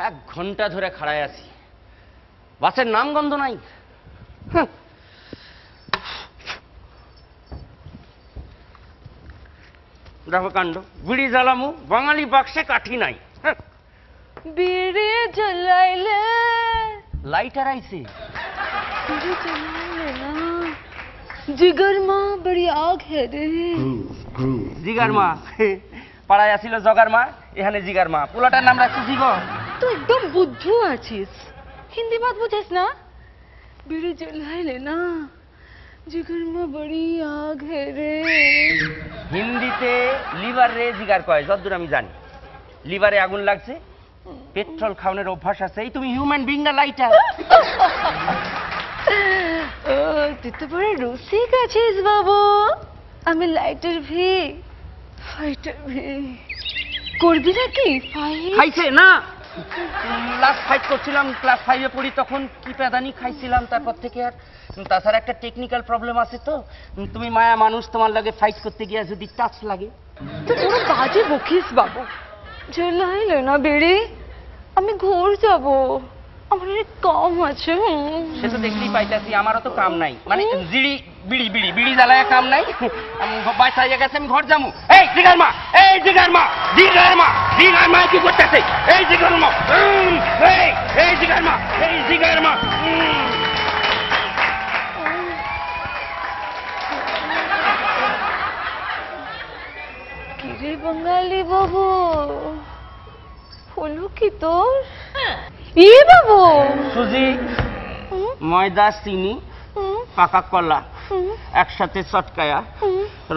1 ঘন্টা ধরে খাড়ায় আছি, বাসের নাম গন্ধ নাই। দেখো কাণ্ড, বিড়ি জ্বালামু, বাঙালি বাক্সে কাঠি নাই। বিড়ি জ্বালাইলে লাইটার আইছে। বিড়ি জ্বালাইলে না, জিগর মা বড়ি আগ হে রে। জিগার মা পাড়ায় আসিল জগার মা, এখানে জিগার মা, পোলাটার নাম রাখছি জিগর। তুই একদম বুদ্ধু আছিস, হিন্দি বাত বুঝিস না? বিড়ি জ্বালাইলে না, জিগর মা বড়ি আগ হে রে। হিন্দিতে লিভার রে জিগার কয়, যতদূর আমি জানি। লিভারে আগুন লাগছে, পেট্রোল খাওয়ানোর অভ্যাস আছে। এই তুমি হিউম্যান বিং না লাইটার? ও তুই তো বড় রসিক আছিস বাবু। আমি লাইটার ভি, ফাইটার ভি। করবি নাকি ফাইট? খাইছে না, লাস্ট ফাইট করছিলাম ক্লাস 5-এ পড়ি, তখন কি প্যাদানি খাইছিলাম, তারপর থেকে আর। তাছাড়া একটা টেকনিক্যাল প্রবলেম আছে তো, তুমি মায়া মানুষ, তোমার লাগে ফাইট করতে গিয়ে যদি টাচ লাগে। তুই বড় বাজে বকিস বাবু। জ্বালাইলে না বিড়ি, আমি ঘর যাব, আমার কাম আছে। সে তো দেখতেই পাইতাছি, আমারও তো কাম নাই, মানে বিড়ি বিড়ি বিড়ি বিড়ি জ্বালায় কাম নাই। বাসা হয়ে গেছে, আমি ঘর যাবো। এই জিগার মা, এই জিগার মা, জিগার মা, জিগার মা কি করতেছে? এই জিগার মা, এই জিগার মা, এই জিগার মা। কিরে বাঙালি বাবু, হলো কি তোর? ই বাবু, সুজি, ময়দা, চিনি, পাকা কলা একসাথে চটকায়া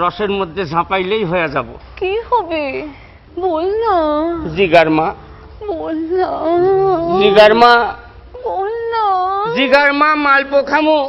রসের মধ্যে ঝাঁপাইলেই হয়ে যাব। কি হবে বল না। জিগার মা, বল না। জিগার মা, বল না। জিগার মা, মালপো খামো।